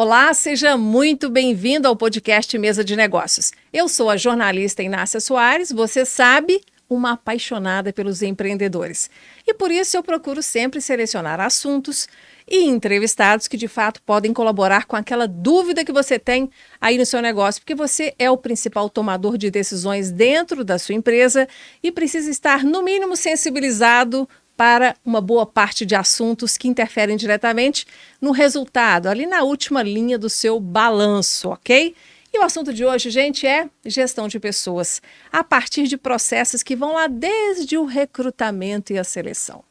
Olá, seja muito bem-vindo ao podcast Mesa de Negócios. Eu sou a jornalista Inácia Soares, você sabe, uma apaixonada pelos empreendedores. E por isso eu procuro sempre selecionar assuntos e entrevistados que de fato podem colaborar com aquela dúvida que você tem aí no seu negócio, porque você é o principal tomador de decisões dentro da sua empresa e precisa estar, no mínimo, sensibilizado para uma boa parte de assuntos que interferem diretamente no resultado, ali na última linha do seu balanço, ok? E o assunto de hoje, gente, é gestão de pessoas, a partir de processos que vão lá desde o recrutamento e a seleção.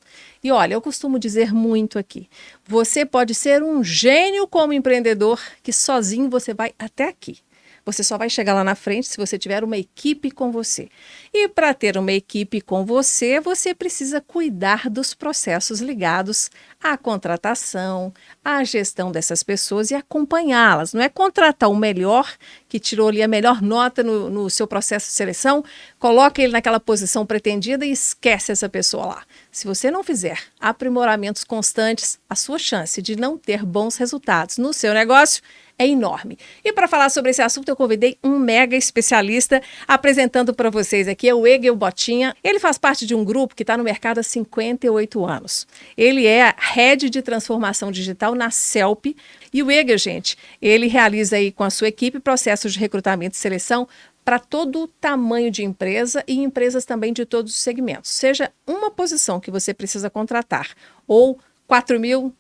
E olha, eu costumo dizer muito aqui, você pode ser um gênio como empreendedor, que sozinho você vai até aqui. Você só vai chegar lá na frente se você tiver uma equipe com você. E para ter uma equipe com você, você precisa cuidar dos processos ligados à contratação, à gestão dessas pessoas e acompanhá-las. Não é contratar o melhor, que tirou ali a melhor nota no seu processo de seleção, coloca ele naquela posição pretendida e esquece essa pessoa lá. Se você não fizer aprimoramentos constantes, a sua chance de não ter bons resultados no seu negócio é enorme. E para falar sobre esse assunto, eu convidei um mega especialista, apresentando para vocês aqui, é o Egel Botinha. Ele faz parte de um grupo que está no mercado há 58 anos. Ele é Head de Transformação Digital na CELP. E o Egel, gente, ele realiza aí com a sua equipe processos de recrutamento e seleção para todo o tamanho de empresa e empresas também de todos os segmentos. Seja uma posição que você precisa contratar ou 4.000,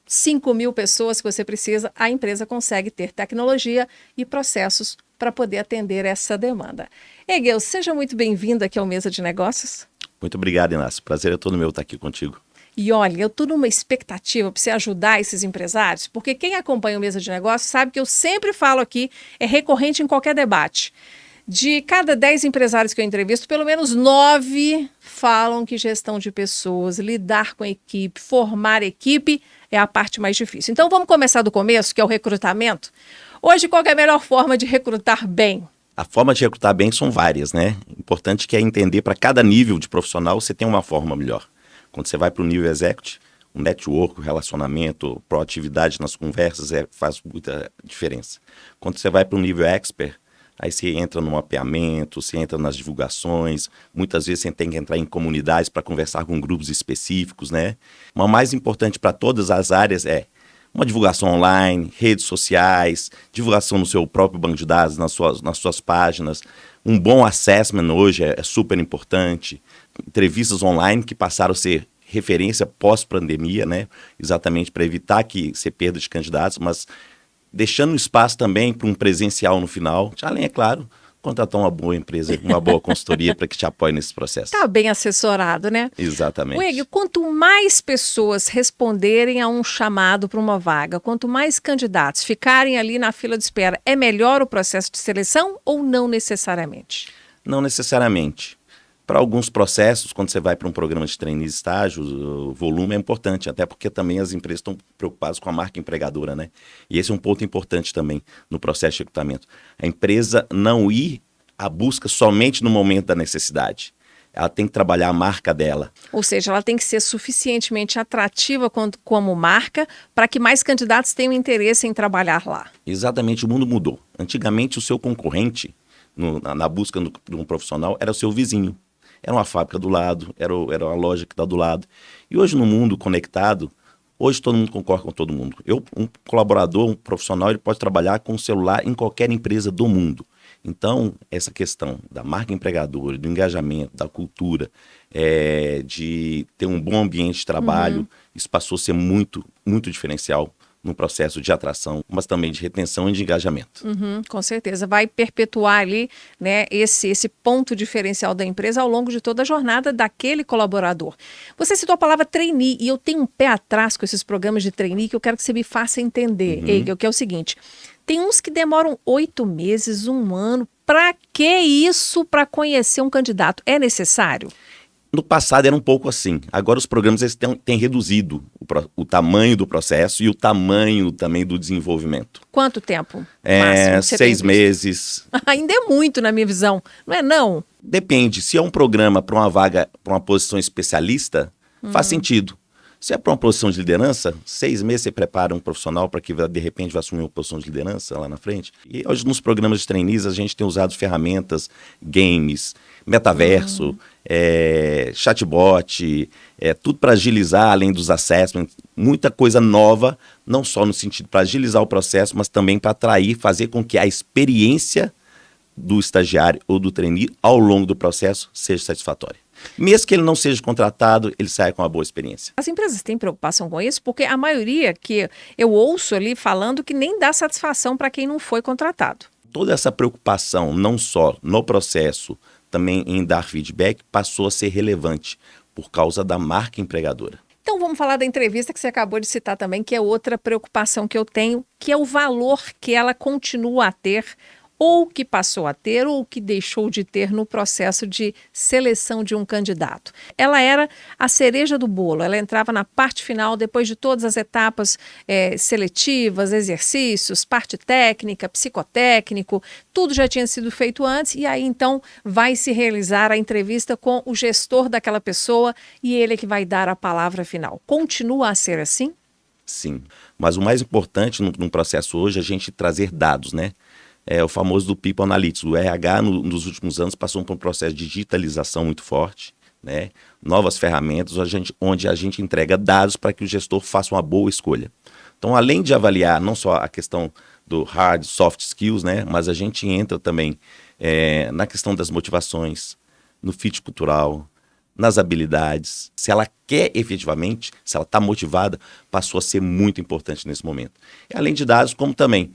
5.000 pessoas que você precisa, a empresa consegue ter tecnologia e processos para poder atender essa demanda. Egel, seja muito bem-vindo aqui ao Mesa de Negócios. Muito obrigado, Inácio. Prazer é todo meu estar aqui contigo. E olha, eu estou numa expectativa para você ajudar esses empresários, porque quem acompanha o Mesa de Negócios sabe que eu sempre falo aqui, é recorrente em qualquer debate. De cada 10 empresários que eu entrevisto, pelo menos 9 falam que gestão de pessoas, lidar com a equipe, formar equipe é a parte mais difícil. Então vamos começar do começo, que é o recrutamento. Hoje, qual é a melhor forma de recrutar bem? A forma de recrutar bem são várias, né? O importante que é entender para cada nível de profissional você tem uma forma melhor. Quando você vai para o nível executive, o network, o relacionamento, a proatividade nas conversas faz muita diferença. Quando você vai para o nível expert, aí você entra no mapeamento, você entra nas divulgações, muitas vezes você tem que entrar em comunidades para conversar com grupos específicos, né? Mas o mais importante para todas as áreas é uma divulgação online, redes sociais, divulgação no seu próprio banco de dados, nas suas páginas. Um bom assessment hoje é super importante. Entrevistas online que passaram a ser referência pós-pandemia, né? Exatamente para evitar que você perda de candidatos, mas deixando espaço também para um presencial no final, além, é claro, contratar uma boa empresa, uma boa consultoria para que te apoie nesse processo. Está bem assessorado, né? Exatamente. Egel, quanto mais pessoas responderem a um chamado para uma vaga, quanto mais candidatos ficarem ali na fila de espera, é melhor o processo de seleção ou não necessariamente? Não necessariamente. Para alguns processos, quando você vai para um programa de trainees e estágios, o volume é importante, até porque também as empresas estão preocupadas com a marca empregadora, né? E esse é um ponto importante também no processo de recrutamento. A empresa não ir à busca somente no momento da necessidade. Ela tem que trabalhar a marca dela. Ou seja, ela tem que ser suficientemente atrativa como marca para que mais candidatos tenham interesse em trabalhar lá. Exatamente, o mundo mudou. Antigamente, o seu concorrente, na busca de um profissional, era o seu vizinho. Era uma fábrica do lado, era uma loja que está do lado. E hoje, no mundo conectado, hoje todo mundo concorda com todo mundo. Um colaborador, um profissional, ele pode trabalhar com o celular em qualquer empresa do mundo. Então, essa questão da marca empregadora, do engajamento, da cultura, de ter um bom ambiente de trabalho, isso passou a ser muito, muito diferencial no processo de atração, mas também de retenção e de engajamento. Com certeza, vai perpetuar ali, né, esse ponto diferencial da empresa ao longo de toda a jornada daquele colaborador. Você citou a palavra trainee e eu tenho um pé atrás com esses programas de trainee que eu quero que você me faça entender, Egel, que é o seguinte, tem uns que demoram 8 meses, 1 ano, para que isso para conhecer um candidato? É necessário? No passado era um pouco assim. Agora os programas eles têm reduzido o tamanho do processo e o tamanho também do desenvolvimento. Quanto tempo? 6 meses. Ainda é muito na minha visão, não é não? Depende. Se é um programa para uma vaga, para uma posição especialista, faz sentido. Se é para uma posição de liderança, 6 meses você prepara um profissional para que de repente vai assumir uma posição de liderança lá na frente. E hoje nos programas de trainees a gente tem usado ferramentas, games, metaverso, chatbot, tudo para agilizar, além dos assessments, muita coisa nova, não só no sentido para agilizar o processo, mas também para atrair, fazer com que a experiência do estagiário ou do trainee ao longo do processo seja satisfatória. Mesmo que ele não seja contratado, ele saia com uma boa experiência. As empresas têm preocupação com isso, porque a maioria que eu ouço ali falando que nem dá satisfação para quem não foi contratado. Toda essa preocupação, não só no processo, também em dar feedback, passou a ser relevante por causa da marca empregadora. Então vamos falar da entrevista que você acabou de citar também, que é outra preocupação que eu tenho, que é o valor que ela continua a ter, ou que passou a ter, ou que deixou de ter no processo de seleção de um candidato. Ela era a cereja do bolo, ela entrava na parte final, depois de todas as etapas seletivas, exercícios, parte técnica, psicotécnico, tudo já tinha sido feito antes, e aí então vai se realizar a entrevista com o gestor daquela pessoa, e ele é que vai dar a palavra final. Continua a ser assim? Sim, mas o mais importante no processo hoje é a gente trazer dados, né? É o famoso do People Analytics. O RH, nos últimos anos, passou por um processo de digitalização muito forte, né? Novas ferramentas, onde a gente entrega dados para que o gestor faça uma boa escolha. Então, além de avaliar não só a questão do hard, soft skills, né? Mas a gente entra também na questão das motivações, no fit cultural, nas habilidades. Se ela quer efetivamente, se ela está motivada, passou a ser muito importante nesse momento. E além de dados, como também,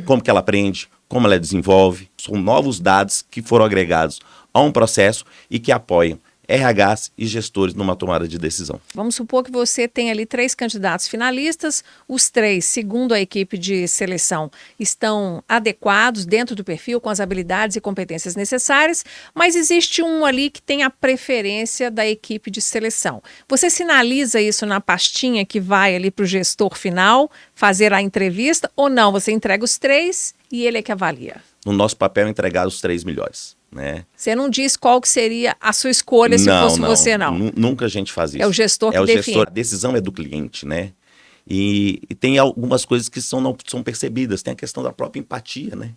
como que ela aprende, como ela desenvolve. São novos dados que foram agregados a um processo e que apoiam RHs e gestores numa tomada de decisão. Vamos supor que você tem ali 3 candidatos finalistas, os 3, segundo a equipe de seleção, estão adequados dentro do perfil, com as habilidades e competências necessárias, mas existe um ali que tem a preferência da equipe de seleção. Você sinaliza isso na pastinha que vai ali para o gestor final fazer a entrevista ou não? Você entrega os 3 e ele é que avalia? No nosso papel, entregar os 3 melhores. Né? Você não diz qual que seria a sua escolha se fosse você, não? Nunca a gente faz isso. É o gestor que define. A decisão é do cliente, né? E tem algumas coisas que não são percebidas. Tem a questão da própria empatia, né?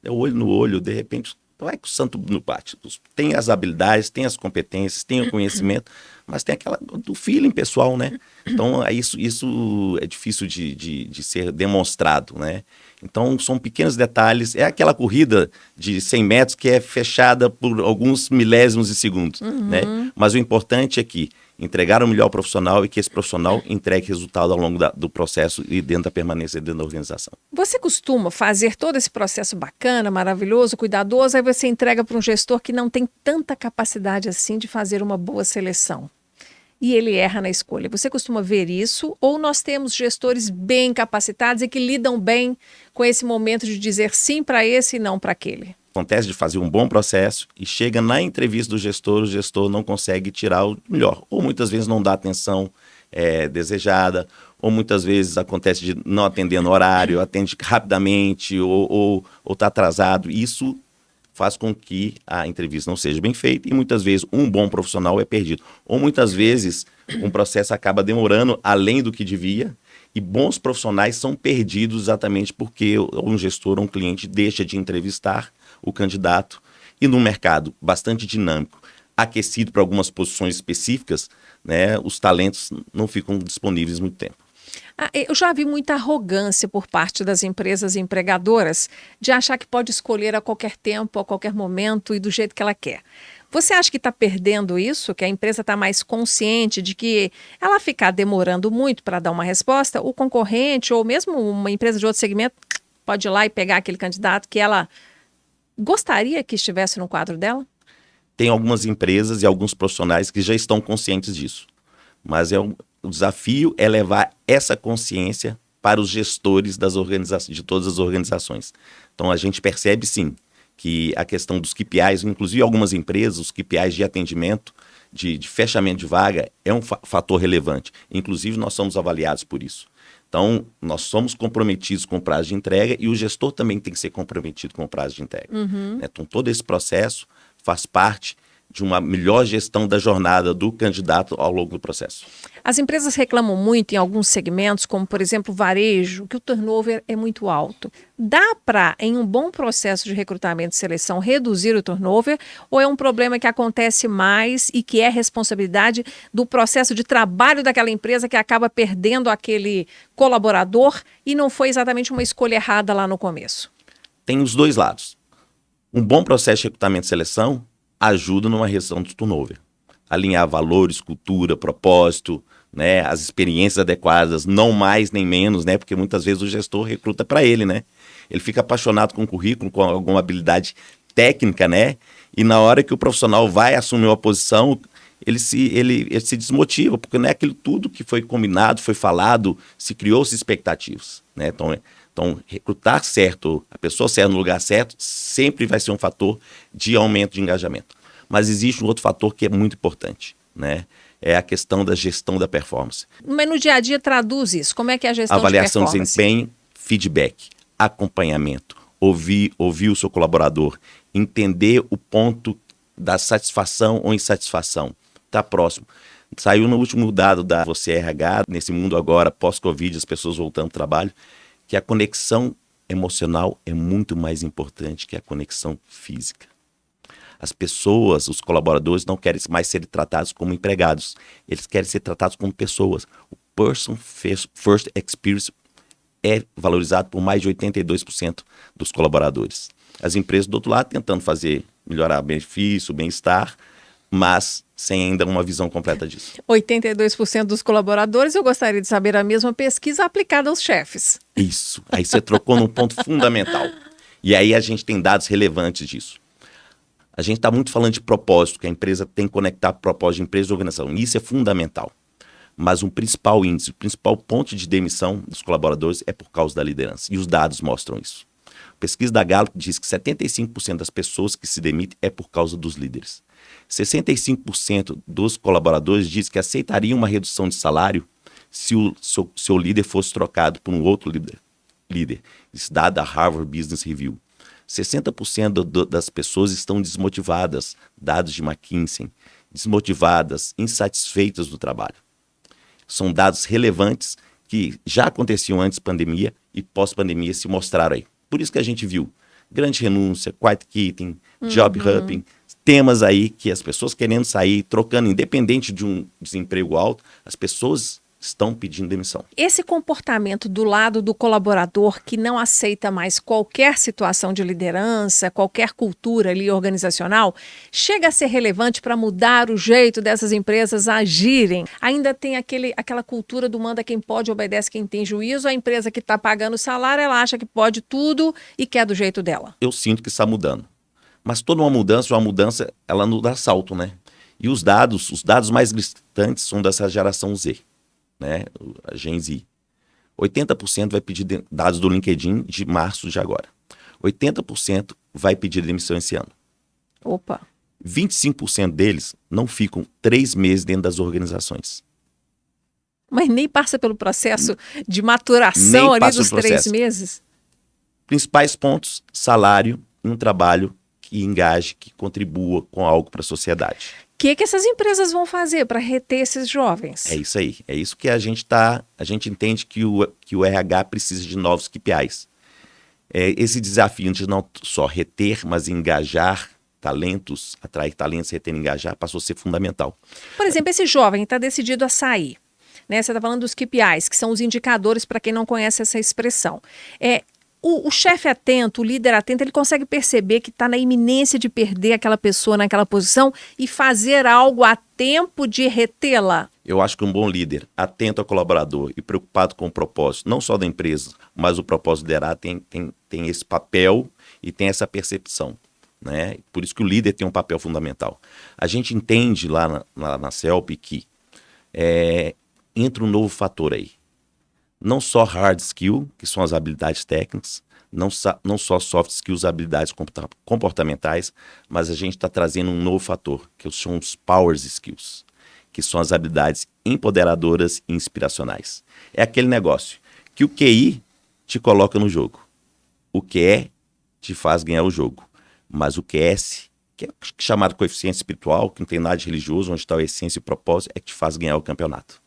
É o olho no olho, de repente, não é que o santo no bate. Tem as habilidades, tem as competências, tem o conhecimento, mas tem aquela do feeling pessoal, né? Então, isso é difícil de ser demonstrado, né? Então, são pequenos detalhes. É aquela corrida de 100 metros que é fechada por alguns milésimos de segundos, né? Mas o importante é que entregar o melhor profissional e que esse profissional entregue resultado ao longo do processo e dentro da permanência dentro da organização. Você costuma fazer todo esse processo bacana, maravilhoso, cuidadoso, aí você entrega para um gestor que não tem tanta capacidade assim de fazer uma boa seleção. E ele erra na escolha. Você costuma ver isso? Ou nós temos gestores bem capacitados e que lidam bem com esse momento de dizer sim para esse e não para aquele? Acontece de fazer um bom processo e chega na entrevista do gestor, o gestor não consegue tirar o melhor. Ou muitas vezes não dá atenção desejada, ou muitas vezes acontece de não atender no horário, atende rapidamente ou está atrasado. Isso faz com que a entrevista não seja bem feita e muitas vezes um bom profissional é perdido. Ou muitas vezes um processo acaba demorando além do que devia e bons profissionais são perdidos exatamente porque um gestor ou um cliente deixa de entrevistar o candidato e num mercado bastante dinâmico, aquecido para algumas posições específicas, né, os talentos não ficam disponíveis muito tempo. Eu já vi muita arrogância por parte das empresas empregadoras de achar que pode escolher a qualquer tempo, a qualquer momento e do jeito que ela quer. Você acha que está perdendo isso? Que a empresa está mais consciente de que ela ficar demorando muito para dar uma resposta, o concorrente ou mesmo uma empresa de outro segmento pode ir lá e pegar aquele candidato que ela gostaria que estivesse no quadro dela? Tem algumas empresas e alguns profissionais que já estão conscientes disso, mas o desafio é levar essa consciência para os gestores de todas as organizações. Então, a gente percebe, sim, que a questão dos KPIs, inclusive algumas empresas, os KPIs de atendimento, de fechamento de vaga, é um fator relevante. Inclusive, nós somos avaliados por isso. Então, nós somos comprometidos com o prazo de entrega e o gestor também tem que ser comprometido com o prazo de entrega. Então, todo esse processo faz parte de uma melhor gestão da jornada do candidato ao longo do processo. As empresas reclamam muito em alguns segmentos, como por exemplo varejo, que o turnover é muito alto. Dá para, em um bom processo de recrutamento e seleção, reduzir o turnover, ou é um problema que acontece mais e que é responsabilidade do processo de trabalho daquela empresa que acaba perdendo aquele colaborador e não foi exatamente uma escolha errada lá no começo? Tem os dois lados. Um bom processo de recrutamento e seleção ajuda numa redução do turnover. Alinhar valores, cultura, propósito, né, as experiências adequadas, não mais nem menos, né, porque muitas vezes o gestor recruta para ele, né? Ele fica apaixonado com o currículo, com alguma habilidade técnica, né? E na hora que o profissional vai assumir uma posição, ele se desmotiva, porque não é aquilo tudo que foi combinado, foi falado, se criou-se expectativas, né? Então, recrutar certo, a pessoa certa no lugar certo, sempre vai ser um fator de aumento de engajamento. Mas existe um outro fator que é muito importante, né? É a questão da gestão da performance. Mas no dia a dia traduz isso. Como é que é a gestão Avaliação de performance? de desempenho, feedback, acompanhamento, ouvir o seu colaborador, entender o ponto da satisfação ou insatisfação. Está próximo. Saiu no último dado da Você RH, nesse mundo agora, pós-Covid, as pessoas voltando ao trabalho, que a conexão emocional é muito mais importante que a conexão física. As pessoas, os colaboradores, não querem mais ser tratados como empregados. Eles querem ser tratados como pessoas. O Person First Experience é valorizado por mais de 82% dos colaboradores. As empresas, do outro lado, tentando melhorar o benefício, o bem-estar, mas sem ainda uma visão completa disso. 82% dos colaboradores, eu gostaria de saber a mesma pesquisa aplicada aos chefes. Isso. Aí você trocou num ponto fundamental. E aí a gente tem dados relevantes disso. A gente está muito falando de propósito, que a empresa tem que conectar propósito de empresa e organização. Isso é fundamental. Mas um principal índice, o principal ponto de demissão dos colaboradores é por causa da liderança. E os dados mostram isso. A pesquisa da Gallup diz que 75% das pessoas que se demitem é por causa dos líderes. 65% dos colaboradores dizem que aceitariam uma redução de salário se o seu líder fosse trocado por um outro líder. Isso dado da Harvard Business Review. 60% das pessoas estão desmotivadas, dados de McKinsey, desmotivadas, insatisfeitas do trabalho. São dados relevantes que já aconteciam antes da pandemia e pós-pandemia se mostraram aí. Por isso que a gente viu grande renúncia, quiet quitting, job hopping, temas aí que as pessoas querendo sair, trocando, independente de um desemprego alto, as pessoas estão pedindo demissão. Esse comportamento do lado do colaborador que não aceita mais qualquer situação de liderança, qualquer cultura ali organizacional, chega a ser relevante para mudar o jeito dessas empresas agirem. Ainda tem aquela cultura do manda quem pode, obedece quem tem juízo. A empresa que está pagando o salário, ela acha que pode tudo e quer do jeito dela. Eu sinto que está mudando. Mas toda uma mudança, ela não dá salto, né? E os dados mais gritantes são dessa geração Z. Né, a Gen Z. 80% vai pedir dados do LinkedIn de março de agora. 80% vai pedir demissão esse ano. Opa! 25% deles não ficam 3 meses dentro das organizações. Mas nem passa pelo processo de maturação ali dos 3 meses? Principais pontos: salário e um trabalho que engaje, que contribua com algo para a sociedade. O que essas empresas vão fazer para reter esses jovens? É isso aí. É isso que a gente entende que o RH precisa de novos KPIs. Esse desafio de não só reter, mas engajar talentos, atrair talentos, reter e engajar, passou a ser fundamental. Por exemplo, esse jovem está decidido a sair. Né? Você está falando dos KPIs, que são os indicadores para quem não conhece essa expressão. O chefe atento, o líder atento, ele consegue perceber que está na iminência de perder aquela pessoa naquela posição e fazer algo a tempo de retê-la? Eu acho que um bom líder, atento ao colaborador e preocupado com o propósito, não só da empresa, mas o propósito liderar, tem esse papel e tem essa percepção. Né? Por isso que o líder tem um papel fundamental. A gente entende lá na CELP que entra um novo fator aí. Não só hard skill, que são as habilidades técnicas, não só soft skills, habilidades comportamentais, mas a gente está trazendo um novo fator, que são os power skills, que são as habilidades empoderadoras e inspiracionais. É aquele negócio que o QI te coloca no jogo, o QE te faz ganhar o jogo, mas o QS que é chamado coeficiente espiritual, que não tem nada de religioso, onde está a essência e o propósito, é que te faz ganhar o campeonato.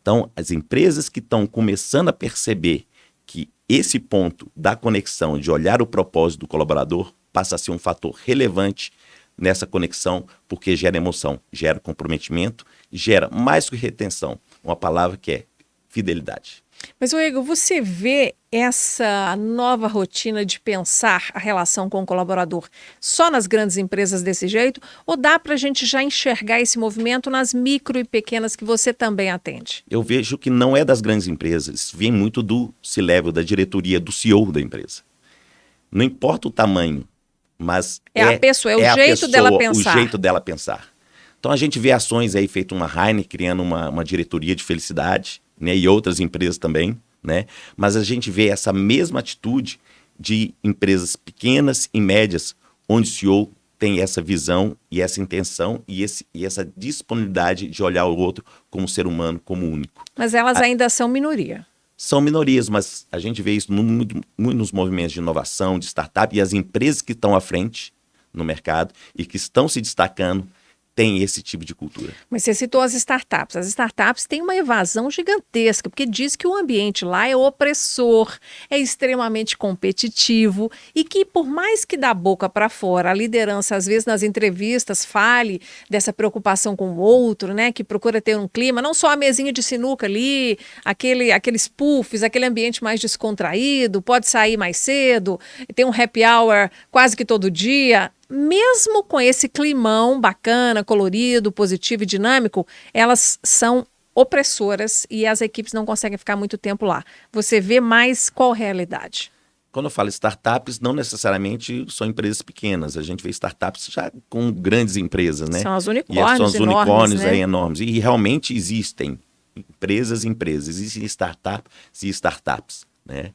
Então, as empresas que estão começando a perceber que esse ponto da conexão, de olhar o propósito do colaborador, passa a ser um fator relevante nessa conexão, porque gera emoção, gera comprometimento, gera mais que retenção, uma palavra que é fidelidade. Mas, Igor, você vê essa nova rotina de pensar a relação com o colaborador só nas grandes empresas desse jeito? Ou dá para a gente já enxergar esse movimento nas micro e pequenas que você também atende? Eu vejo que não é das grandes empresas, vem muito do C-level, da diretoria, do CEO da empresa. Não importa o tamanho, mas a pessoa, é o jeito dela pensar. O jeito dela pensar. Então a gente vê ações aí, feito uma Heineken, criando uma diretoria de felicidade, né, e outras empresas também, né? Mas a gente vê essa mesma atitude de empresas pequenas e médias, onde o CEO tem essa visão e essa intenção e essa disponibilidade de olhar o outro como ser humano, como único. Mas elas ainda são minoria. São minorias, mas a gente vê isso muito nos movimentos de inovação, de startup, e as empresas que estão à frente no mercado e que estão se destacando têm esse tipo de cultura. Mas você citou as startups. As startups têm uma evasão gigantesca, porque diz que o ambiente lá é opressor, é extremamente competitivo e que, por mais que da boca para fora, a liderança, às vezes nas entrevistas, fale dessa preocupação com o outro, né, que procura ter um clima, não só a mesinha de sinuca ali, aqueles puffs, aquele ambiente mais descontraído, pode sair mais cedo, tem um happy hour quase que todo dia. Mesmo com esse climão bacana, colorido, positivo e dinâmico, elas são opressoras e as equipes não conseguem ficar muito tempo lá. Você vê mais qual realidade? Quando eu falo startups, não necessariamente são empresas pequenas. A gente vê startups já com grandes empresas, né? São as unicórnios, são os unicórnios, né? aí enormes. E realmente existem empresas. Existem startups e startups, né?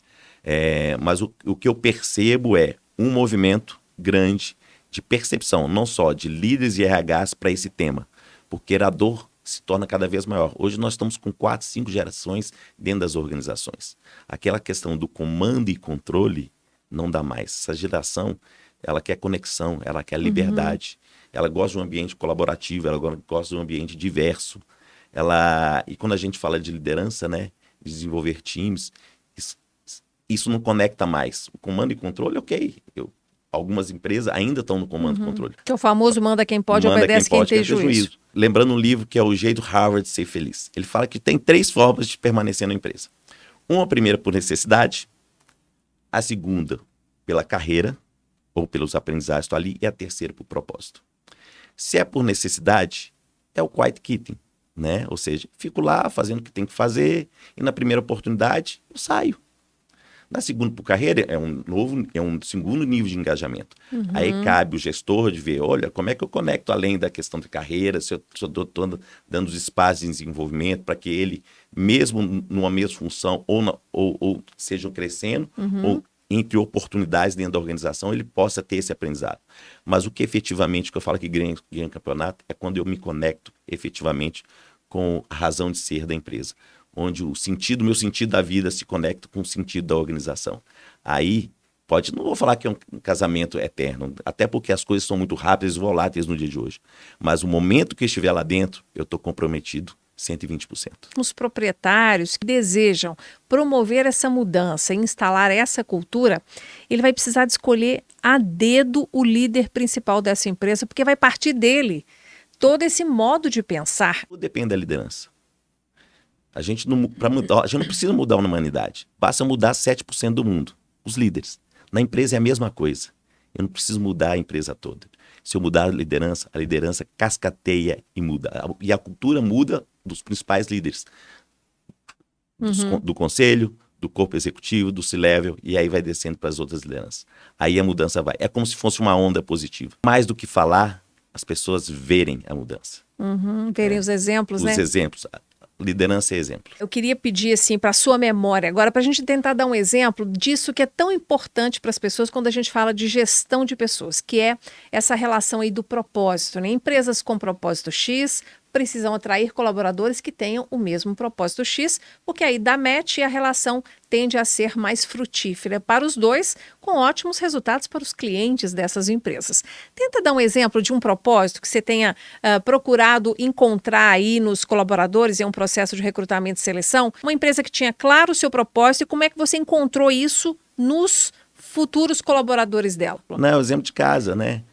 Mas o que eu percebo é um movimento grande de percepção, não só de líderes e RHs para esse tema, porque a dor se torna cada vez maior. Hoje nós estamos com 4, 5 gerações dentro das organizações. Aquela questão do comando e controle não dá mais. Essa geração, ela quer conexão, ela quer liberdade, ela gosta de um ambiente colaborativo, ela gosta de um ambiente diverso. E quando a gente fala de liderança, né, de desenvolver times, isso não conecta mais. O comando e controle, ok, algumas empresas ainda estão no comando e controle. Que é o famoso manda quem pode, obedece quem tem juízo. Lembrando um livro que é O Jeito Harvard de Ser Feliz. Ele fala que tem 3 formas de permanecer na empresa. A primeira por necessidade, a segunda pela carreira, ou pelos aprendizados que estão ali, e a terceira por propósito. Se é por necessidade, é o quiet quitting, né? Ou seja, fico lá fazendo o que tem que fazer, e na primeira oportunidade eu saio. Na segunda por carreira, é um segundo nível de engajamento. Aí cabe o gestor de ver, olha, como é que eu conecto além da questão de carreira, se eu estou dando os espaços de desenvolvimento para que ele, mesmo numa mesma função, ou sejam crescendo, ou entre oportunidades dentro da organização, ele possa ter esse aprendizado. Mas o que efetivamente, que eu falo que ganha campeonato, é quando eu me conecto efetivamente com a razão de ser da empresa, onde o meu sentido da vida se conecta com o sentido da organização. Aí, não vou falar que é um casamento eterno, até porque as coisas são muito rápidas e voláteis no dia de hoje. Mas o momento que eu estiver lá dentro, eu estou comprometido 120%. Os proprietários que desejam promover essa mudança, instalar essa cultura, ele vai precisar de escolher a dedo o líder principal dessa empresa, porque vai partir dele todo esse modo de pensar. Tudo depende da liderança. A gente não precisa mudar a humanidade. Basta mudar 7% do mundo, os líderes. Na empresa é a mesma coisa. Eu não preciso mudar a empresa toda. Se eu mudar a liderança cascateia e muda. E a cultura muda dos principais líderes. Do conselho, do corpo executivo, do C-level, e aí vai descendo para as outras lideranças. Aí a mudança vai. É como se fosse uma onda positiva. Mais do que falar, as pessoas verem a mudança. Verem os exemplos, né? Os exemplos. Liderança é exemplo. Eu queria pedir assim para a sua memória agora, para a gente tentar dar um exemplo disso que é tão importante para as pessoas quando a gente fala de gestão de pessoas, que é essa relação aí do propósito, né? Empresas com propósito X precisam atrair colaboradores que tenham o mesmo propósito X, porque aí dá match e a relação tende a ser mais frutífera para os dois, com ótimos resultados para os clientes dessas empresas. Tenta dar um exemplo de um propósito que você tenha procurado encontrar aí nos colaboradores em um processo de recrutamento e seleção, uma empresa que tinha claro o seu propósito e como é que você encontrou isso nos futuros colaboradores dela. Não, o exemplo de casa, né?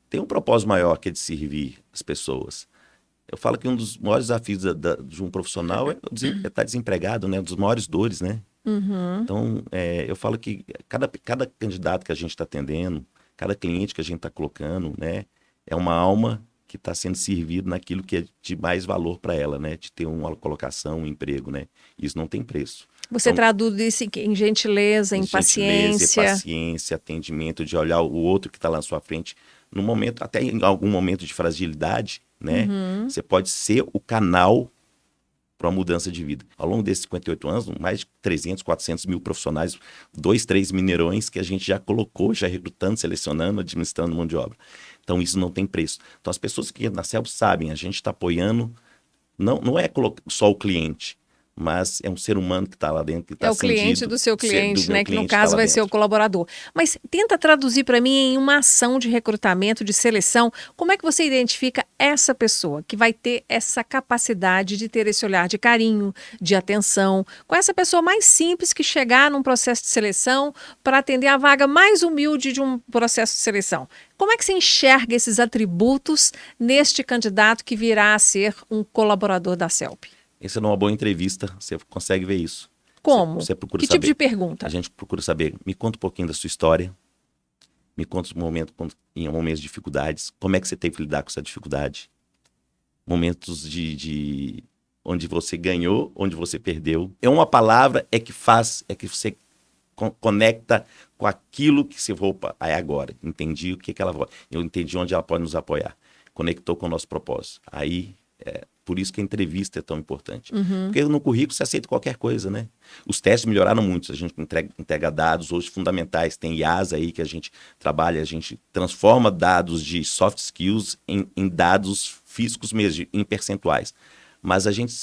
Tem um propósito maior que é de servir as pessoas. Eu falo que um dos maiores desafios de um profissional é estar desempregado, né? Um dos maiores dores, né? Uhum. Então, eu falo que cada candidato que a gente está atendendo, cada cliente que a gente está colocando, né? É uma alma que está sendo servida naquilo que é de mais valor para ela, né? De ter uma colocação, um emprego, né? Isso não tem preço. Você Então, traduz isso em gentileza, em paciência. Paciência, atendimento, de olhar o outro que está lá na sua frente, no momento, até em algum momento de fragilidade, né? Uhum. Você pode ser o canal para uma mudança de vida. Ao longo desses 58 anos, mais de 300, 400 mil profissionais, 2, 3 mineirões que a gente já colocou, já recrutando, selecionando, administrando mão de obra. Então, isso não tem preço. Então, as pessoas que na CELB sabem, a gente está apoiando, não é só o cliente, mas é um ser humano que está lá dentro. Que está É o cliente do seu cliente, né? Que no caso tá vai ser o colaborador. Mas tenta traduzir para mim em uma ação de recrutamento, de seleção, como é que você identifica essa pessoa que vai ter essa capacidade de ter esse olhar de carinho, de atenção, com essa pessoa mais simples que chegar num processo de seleção para atender a vaga mais humilde de um processo de seleção. Como é que você enxerga esses atributos neste candidato que virá a ser um colaborador da CELB? Essa é uma boa entrevista, você consegue ver isso. Como? Você procura que saber. tipo de pergunta? A gente procura saber, me conta um pouquinho da sua história, me conta em momentos de dificuldades, como é que você teve que lidar com essa dificuldade, momentos de onde você ganhou, onde você perdeu. É uma palavra que você conecta com aquilo que você opa, aí agora, entendi o que ela vai, eu entendi onde ela pode nos apoiar, conectou com o nosso propósito. Aí, por isso que a entrevista é tão importante. Uhum. Porque no currículo você aceita qualquer coisa, né? Os testes melhoraram muito, a gente entrega dados hoje fundamentais, tem IAs aí que a gente trabalha, a gente transforma dados de soft skills em dados físicos mesmo, em percentuais. Mas a gente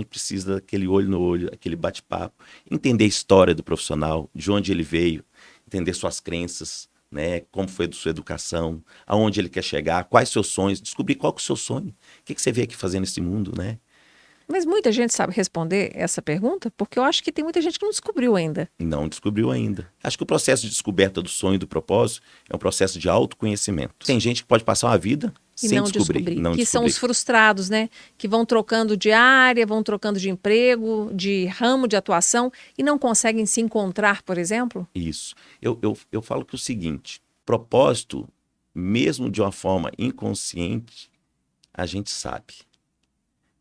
precisa daquele olho no olho, aquele bate-papo, entender a história do profissional, de onde ele veio, entender suas crenças, né? Como foi a sua educação, aonde ele quer chegar, quais seus sonhos, descobrir qual que é o seu sonho, o que você veio aqui fazer nesse mundo, né? Mas muita gente sabe responder essa pergunta, porque eu acho que tem muita gente que não descobriu ainda. Não descobriu ainda. Acho que o processo de descoberta do sonho e do propósito é um processo de autoconhecimento. Tem gente que pode passar uma vida sem descobrir. Que são os frustrados, né? Que vão trocando de área, vão trocando de emprego, de ramo de atuação e não conseguem se encontrar, por exemplo? Isso. Eu falo que é o seguinte, propósito, mesmo de uma forma inconsciente, a gente sabe.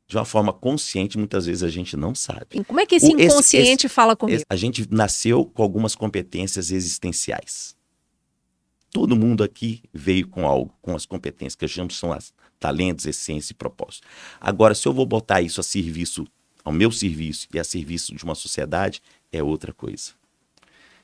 De uma forma consciente, muitas vezes a gente não sabe. E como é que esse inconsciente fala comigo? A gente nasceu com algumas competências existenciais. Todo mundo aqui veio com algo, com as competências, que a gente são as talentos, essência e propósito. Agora, se eu vou botar isso a serviço, ao meu serviço e a serviço de uma sociedade, é outra coisa.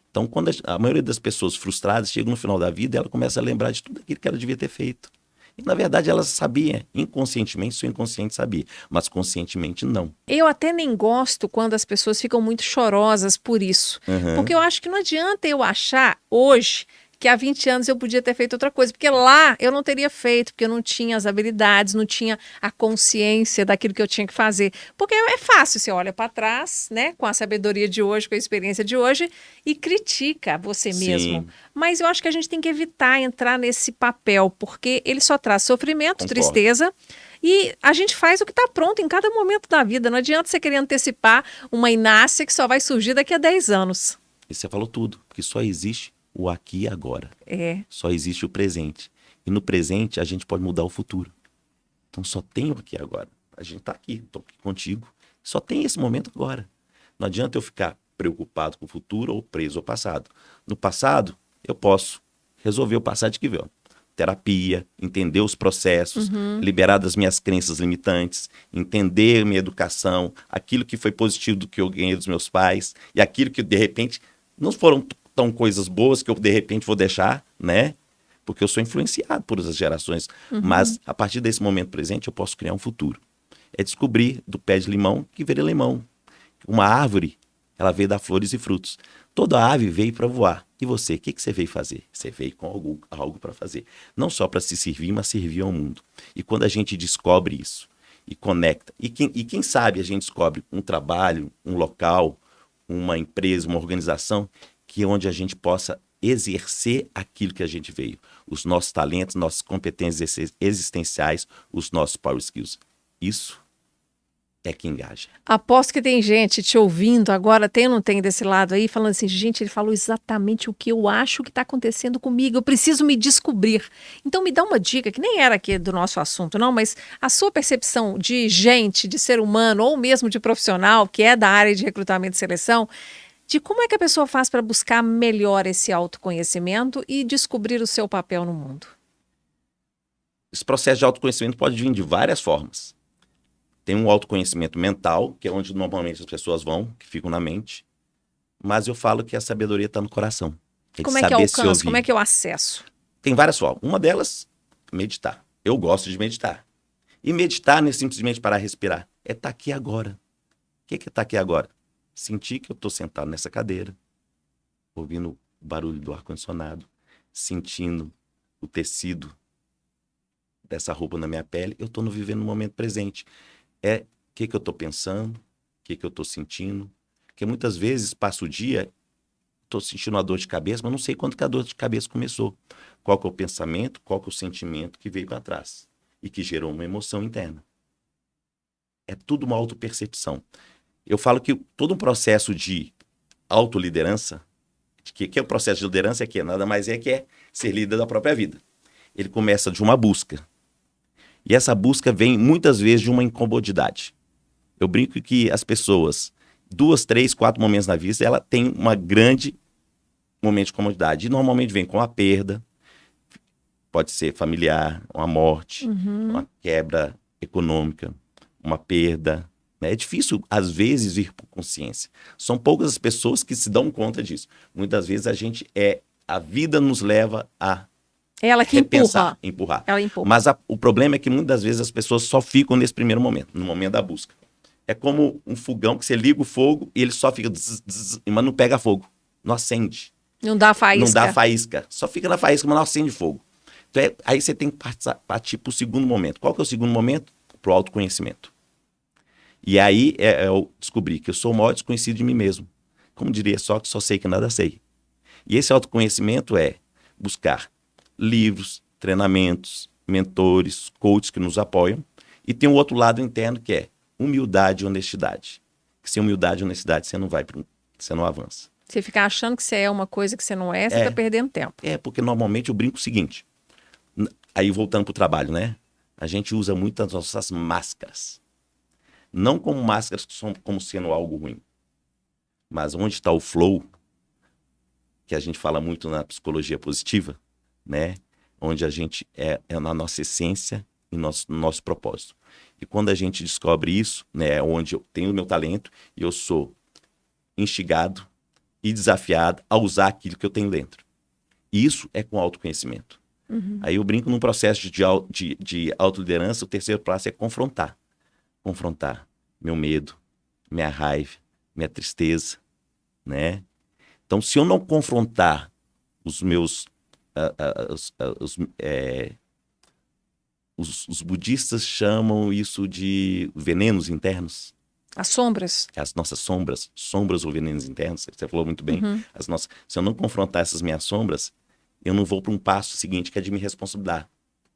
Então, quando a maioria das pessoas frustradas chega no final da vida, ela começa a lembrar de tudo aquilo que ela devia ter feito. E, na verdade, ela sabia, inconscientemente, seu inconsciente sabia, mas conscientemente não. Eu até nem gosto quando as pessoas ficam muito chorosas por isso. Uhum. Porque eu acho que não adianta eu achar hoje que há 20 anos eu podia ter feito outra coisa, porque lá eu não teria feito, porque eu não tinha as habilidades, não tinha a consciência daquilo que eu tinha que fazer. Porque é fácil, você olha para trás, né, com a sabedoria de hoje, com a experiência de hoje, e critica você mesmo. Mas eu acho que a gente tem que evitar entrar nesse papel, porque ele só traz sofrimento, tristeza, e a gente faz o que está pronto em cada momento da vida. Não adianta você querer antecipar uma Inácia que só vai surgir daqui a 10 anos. E você falou tudo, porque só existe o aqui e agora. Só existe o presente. E no presente a gente pode mudar o futuro. Então só tem o aqui e agora. A gente está aqui, estou aqui contigo. Só tem esse momento agora. Não adianta eu ficar preocupado com o futuro ou preso ao passado. No passado, eu posso resolver o passado que veio. Terapia, entender os processos, liberar das minhas crenças limitantes, entender minha educação, aquilo que foi positivo do que eu ganhei dos meus pais e aquilo que de repente não foram tão coisas boas que eu de repente vou deixar, né? porque eu sou influenciado por essas gerações. Mas, a partir desse momento presente, eu posso criar um futuro. É descobrir do pé de limão que vira limão. Uma árvore, ela veio dar flores e frutos. Toda ave veio para voar. E você, o que você veio fazer? Você veio com algo para fazer. Não só para se servir, mas servir ao mundo. E quando a gente descobre isso e conecta, e quem sabe a gente descobre um trabalho, um local, uma empresa, uma organização, que é onde a gente possa exercer aquilo que a gente veio. Os nossos talentos, nossas competências existenciais, os nossos power skills. Isso é que engaja. Aposto que tem gente te ouvindo agora, tem ou não tem desse lado aí, falando assim, gente, ele falou exatamente o que eu acho que está acontecendo comigo, eu preciso me descobrir. Então me dá uma dica, que nem era aqui do nosso assunto, não, mas a sua percepção de gente, de ser humano, ou mesmo de profissional, que é da área de recrutamento e seleção, de como é que a pessoa faz para buscar melhor esse autoconhecimento e descobrir o seu papel no mundo? Esse processo de autoconhecimento pode vir de várias formas. Tem um autoconhecimento mental, que é onde normalmente as pessoas vão, que ficam na mente. Mas eu falo que a sabedoria está no coração. Como é que eu alcanço? Como é que eu acesso? Tem várias formas. Uma delas, meditar. Eu gosto de meditar. E meditar não é simplesmente parar respirar. É estar aqui agora. O que é estar aqui agora? Sentir que eu estou sentado nessa cadeira, ouvindo o barulho do ar-condicionado, sentindo o tecido dessa roupa na minha pele. Eu estou vivendo no momento presente. É o que eu estou pensando, o que eu estou sentindo. Porque muitas vezes passa o dia, estou sentindo uma dor de cabeça, mas não sei quando que a dor de cabeça começou. Qual que é o pensamento, qual que é o sentimento que veio para trás e que gerou uma emoção interna. É tudo uma autopercepção. Eu falo que todo um processo de autoliderança, que é o processo de liderança é que nada mais é que é ser líder da própria vida. Ele começa de uma busca. E essa busca vem muitas vezes de uma incomodidade. Eu brinco que as pessoas, 2, 3, 4 momentos na vida, ela tem uma grande momento de comodidade. E normalmente vem com a perda, pode ser familiar, uma morte, uma quebra econômica, uma perda. Né? É difícil, às vezes, vir por consciência. São poucas as pessoas que se dão conta disso. Muitas vezes a vida nos leva a ela que empurrar. Ela empurra. Mas o problema é que muitas vezes as pessoas só ficam nesse primeiro momento, no momento da busca. É como um fogão que você liga o fogo e ele só fica mas não pega fogo, não acende. Não dá faísca. Não dá faísca. Só fica na faísca, mas não acende fogo. Então aí você tem que partir para o segundo momento. Qual que é o segundo momento? Para o autoconhecimento. E aí eu descobri que eu sou o maior desconhecido de mim mesmo. Como diria só que só sei que nada sei. E esse autoconhecimento é buscar livros, treinamentos, mentores, coaches que nos apoiam. E tem o outro lado interno que é humildade e honestidade. Que sem humildade e honestidade você não avança. Você ficar achando que você é uma coisa que você não é, você está perdendo tempo. Porque normalmente eu brinco o seguinte. Aí voltando para o trabalho, né? A gente usa muito as nossas máscaras. Não como máscaras que são como sendo algo ruim. Mas onde está o flow, que a gente fala muito na psicologia positiva, né? Onde a gente é na nossa essência e no nosso propósito. E quando a gente descobre isso, né? Onde eu tenho o meu talento e eu sou instigado e desafiado a usar aquilo que eu tenho dentro. E isso é com autoconhecimento. Aí eu brinco num processo de autoliderança, o terceiro passo é confrontar. Confrontar meu medo, minha raiva, minha tristeza, né? Então, se eu não confrontar os meus... Os budistas chamam isso de venenos internos. As sombras. As nossas sombras ou venenos internos, você falou muito bem. Se eu não confrontar essas minhas sombras, eu não vou para um passo seguinte, que é de me responsabilizar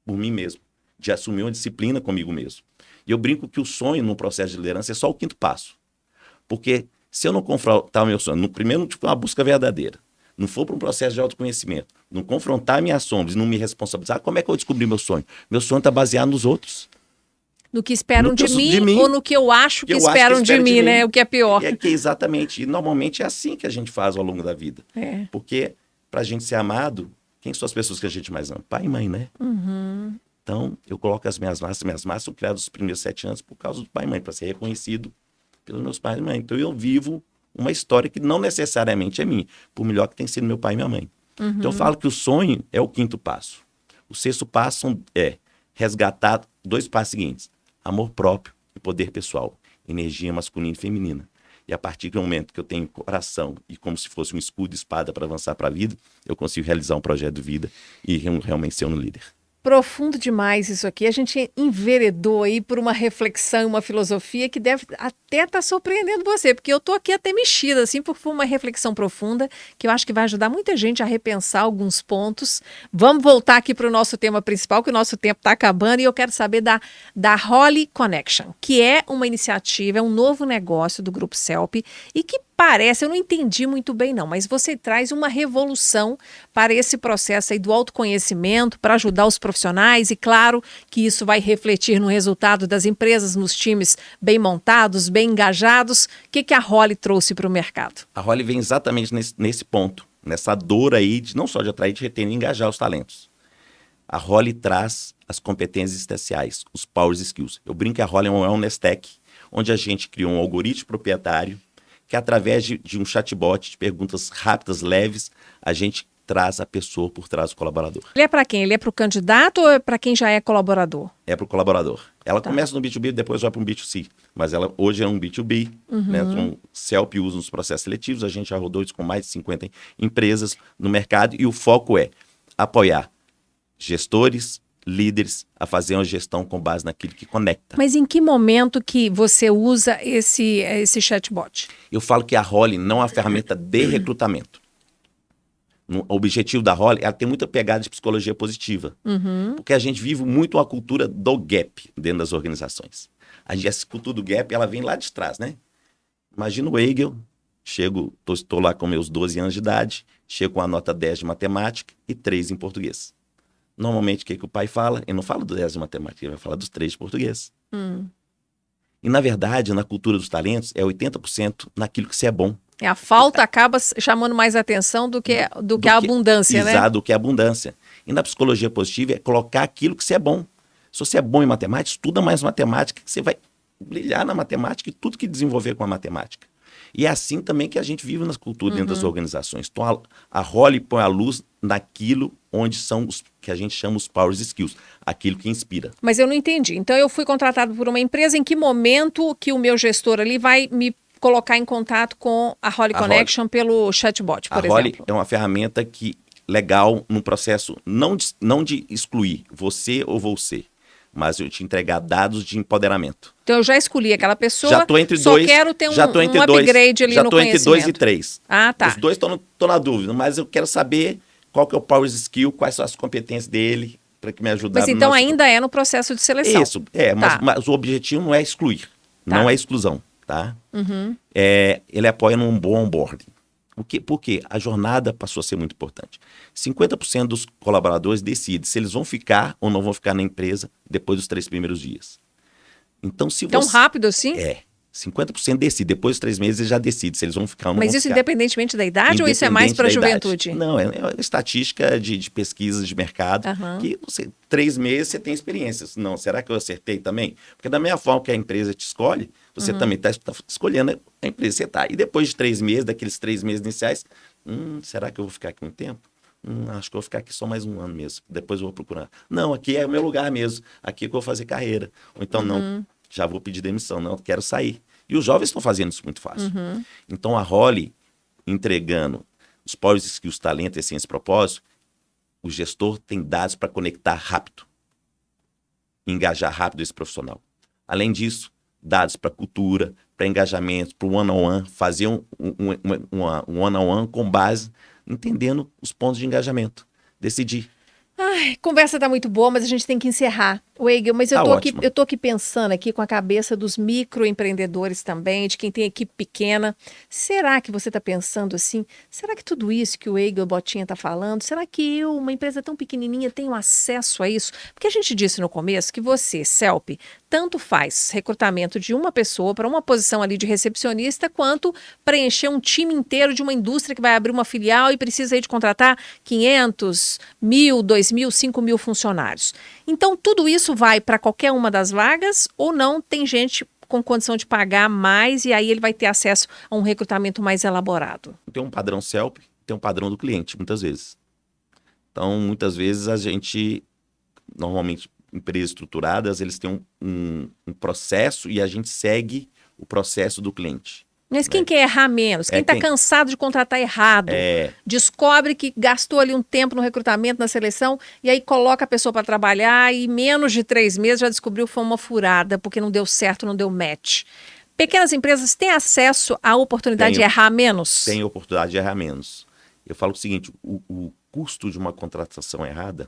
por mim mesmo, de assumir uma disciplina comigo mesmo. E eu brinco que o sonho no processo de liderança é só o 5º passo. Porque se eu não confrontar o meu sonho, primeiro, uma busca verdadeira, não for para um processo de autoconhecimento, não confrontar minhas sombras e não me responsabilizar, como é que eu descobri meu sonho? Meu sonho está baseado nos outros. No que esperam de mim ou no que eu acho que esperam de mim, né? O que é pior. Exatamente. E normalmente é assim que a gente faz ao longo da vida. Porque para a gente ser amado, quem são as pessoas que a gente mais ama? Pai e mãe, né? Então, eu coloco as minhas massas são criadas nos primeiros 7 anos por causa do pai e mãe, para ser reconhecido pelos meus pais e mãe. Então, eu vivo uma história que não necessariamente é minha, por melhor que tenha sido meu pai e minha mãe. Então eu falo que o sonho é o quinto passo. O sexto passo é resgatar 2 passos seguintes: amor próprio e poder pessoal, energia masculina e feminina. E a partir do momento que eu tenho coração e como se fosse um escudo e espada para avançar para a vida, eu consigo realizar um projeto de vida e realmente ser um líder. Profundo demais isso aqui. A gente enveredou aí por uma reflexão e uma filosofia que deve até estar surpreendendo você, porque eu estou aqui até mexida, assim, porque foi uma reflexão profunda que eu acho que vai ajudar muita gente a repensar alguns pontos. Vamos voltar aqui para o nosso tema principal, que o nosso tempo está acabando, e eu quero saber da Holly Connection, que é uma iniciativa, é um novo negócio do Grupo CELP e que parece, eu não entendi muito bem não, mas você traz uma revolução para esse processo aí do autoconhecimento, para ajudar os profissionais, e claro que isso vai refletir no resultado das empresas, nos times bem montados, bem engajados. O que a Holly trouxe para o mercado? A Holly vem exatamente nesse ponto, nessa dor aí de não só de atrair, de reter e engajar os talentos. A Holly traz as competências especiais, os Power Skills. Eu brinco que a Holly é um wellness tech, onde a gente criou um algoritmo proprietário que através de um chatbot, de perguntas rápidas, leves, a gente traz a pessoa por trás do colaborador. Ele é para quem? Ele é para o candidato ou é para quem já é colaborador? É para o colaborador. Ela começa no B2B, depois vai para um B2C. Mas ela hoje é um B2B, né? Com CELP usa nos processos seletivos. A gente já rodou isso com mais de 50 empresas no mercado. E o foco é apoiar gestores, líderes a fazer uma gestão com base naquilo que conecta. Mas em que momento que você usa esse chatbot? Eu falo que a Holly não é uma ferramenta de recrutamento. O objetivo da Holly, ela tem muita pegada de psicologia positiva. Porque a gente vive muito uma cultura do gap dentro das organizações. Essa cultura do gap, ela vem lá de trás, né? Imagina o Hegel, estou lá com meus 12 anos de idade, chego com a nota 10 de matemática e 3 em português. Normalmente, o que o pai fala? Ele não fala do 10 de matemática, ele vai falar dos 3 de português. E, na verdade, na cultura dos talentos, é 80% naquilo que você é bom. A falta acaba chamando mais atenção do que a abundância, né? Exato, do que a abundância. E na psicologia positiva é colocar aquilo que você é bom. Se você é bom em matemática, estuda mais matemática, que você vai brilhar na matemática e tudo que desenvolver com a matemática. E é assim também que a gente vive nas culturas dentro das organizações. Então, a Holly põe a luz naquilo onde são os que a gente chama os Power Skills, aquilo que inspira. Mas eu não entendi. Então, eu fui contratado por uma empresa, em que momento que o meu gestor ali vai me colocar em contato com a Holly Connection pelo chatbot, por exemplo? A Holly é uma ferramenta legal no processo não de excluir você ou você, mas eu te entregar dados de empoderamento. Então eu já escolhi aquela pessoa, já tô entre só dois, quero ter um upgrade ali no conhecimento. Já estou entre 2 e 3. Ah, tá. Os dois estão na dúvida, mas eu quero saber qual que é o Power Skill, quais são as competências dele, para que me ajudar. Mas então ainda é no processo de seleção. Isso, mas o objetivo não é excluir, não é exclusão, tá? Ele apoia num bom onboarding. Por quê? A jornada passou a ser muito importante. 50% dos colaboradores decidem se eles vão ficar ou não vão ficar na empresa depois dos 3 primeiros dias. Então, Tão rápido assim? 50% decide. Depois dos 3 meses, eles já decidem se eles vão ficar ou não Mas vão isso ficar. independentemente da idade, ou isso é mais para a juventude? Não, é estatística de pesquisas de mercado, que 3 meses você tem experiências. Não, será que eu acertei também? Porque da mesma forma que a empresa te escolhe, você também está escolhendo a empresa que você está. E depois de 3 meses, daqueles 3 meses iniciais, será que eu vou ficar aqui um tempo? Acho que eu vou ficar aqui só mais um ano mesmo. Depois eu vou procurar. Não, aqui é o meu lugar mesmo. Aqui é que eu vou fazer carreira. Ou então, não, já vou pedir demissão. Não, quero sair. E os jovens estão fazendo isso muito fácil. Então, a Holly, entregando os Power Skills, talento, essência e propósito, o gestor tem dados para conectar rápido, engajar rápido esse profissional. Além disso, dados para cultura, para engajamento, para o one-on-one, fazer um one-on-one com base, entendendo os pontos de engajamento. Decidir. Ai, conversa está muito boa, mas a gente tem que encerrar. Hegel, mas eu tô aqui pensando aqui com a cabeça dos microempreendedores também, de quem tem equipe pequena. Será que você está pensando assim? Será que tudo isso que o Hegel Botinha está falando, será que eu, uma empresa tão pequenininha, tenho acesso a isso? Porque a gente disse no começo que você, CELP, tanto faz recrutamento de uma pessoa para uma posição ali de recepcionista, quanto preencher um time inteiro de uma indústria que vai abrir uma filial e precisa aí de contratar 500, 1.000, 2.000, 5.000 funcionários. Então, tudo isso vai para qualquer uma das vagas ou não? Tem gente com condição de pagar mais e aí ele vai ter acesso a um recrutamento mais elaborado? Tem um padrão CELP, tem um padrão do cliente, muitas vezes. Então, muitas vezes normalmente, empresas estruturadas, eles têm um processo e a gente segue o processo do cliente. Mas quem quer errar menos? Quem está cansado de contratar errado, descobre que gastou ali um tempo no recrutamento, na seleção, e aí coloca a pessoa para trabalhar e em menos de 3 meses já descobriu que foi uma furada, porque não deu certo, não deu match. Pequenas empresas têm acesso à oportunidade de errar menos? Tem oportunidade de errar menos. Eu falo o seguinte, o custo de uma contratação errada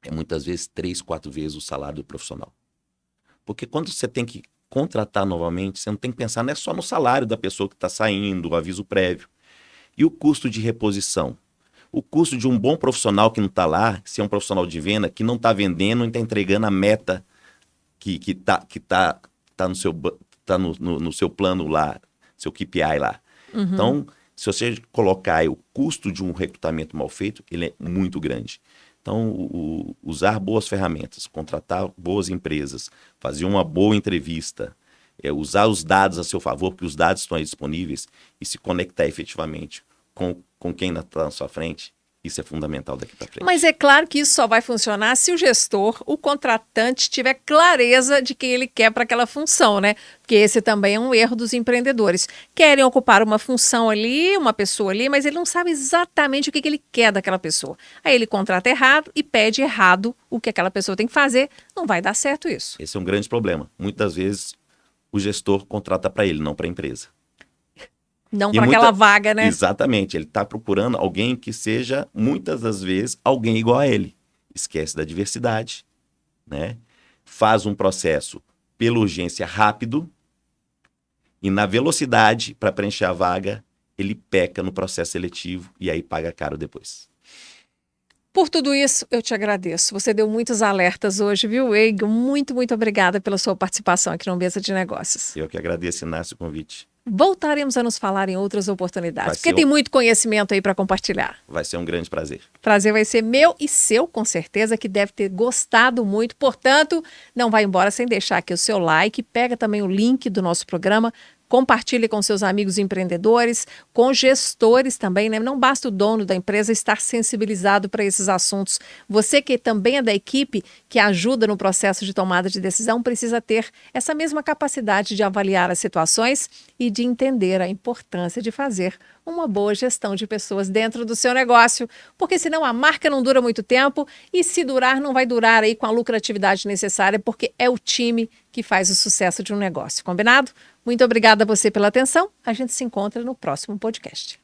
é muitas vezes 3, 4 vezes o salário do profissional. Porque quando você tem que contratar novamente, você não tem que pensar não é só no salário da pessoa que está saindo, o aviso prévio. E o custo de reposição? O custo de um bom profissional que não está lá, se é um profissional de venda, que não está vendendo, não está entregando a meta que tá no seu plano lá, seu KPI lá. Uhum. Então, se você colocar aí, o custo de um recrutamento mal feito, ele é muito grande. Então, usar boas ferramentas, contratar boas empresas, fazer uma boa entrevista, usar os dados a seu favor, porque os dados estão aí disponíveis, e se conectar efetivamente com quem está na sua frente, isso é fundamental daqui para frente. Mas é claro que isso só vai funcionar se o gestor, o contratante, tiver clareza de quem ele quer para aquela função, né? Porque esse também é um erro dos empreendedores. Querem ocupar uma função ali, uma pessoa ali, mas ele não sabe exatamente o que ele quer daquela pessoa. Aí ele contrata errado e pede errado o que aquela pessoa tem que fazer. Não vai dar certo isso. Esse é um grande problema. Muitas vezes o gestor contrata para ele, não para a empresa. Não para aquela vaga, né? Exatamente. Ele está procurando alguém que seja, muitas das vezes, alguém igual a ele. Esquece da diversidade, né? Faz um processo pela urgência rápido e na velocidade para preencher a vaga, ele peca no processo seletivo e aí paga caro depois. Por tudo isso, eu te agradeço. Você deu muitos alertas hoje, viu, Eigo? Muito, muito obrigada pela sua participação aqui no Mesa de Negócios. Eu que agradeço, Inácio, o convite. Voltaremos a nos falar em outras oportunidades, porque tem muito conhecimento aí para compartilhar. Vai ser um grande prazer. Prazer vai ser meu e seu, com certeza, que deve ter gostado muito. Portanto, não vai embora sem deixar aqui o seu like. Pega também o link do nosso programa. Compartilhe com seus amigos empreendedores, com gestores também, né? Não basta o dono da empresa estar sensibilizado para esses assuntos. Você que também é da equipe, que ajuda no processo de tomada de decisão, precisa ter essa mesma capacidade de avaliar as situações e de entender a importância de fazer uma boa gestão de pessoas dentro do seu negócio, porque senão a marca não dura muito tempo e se durar, não vai durar aí com a lucratividade necessária, porque é o time que faz o sucesso de um negócio. Combinado? Muito obrigada a você pela atenção. A gente se encontra no próximo podcast.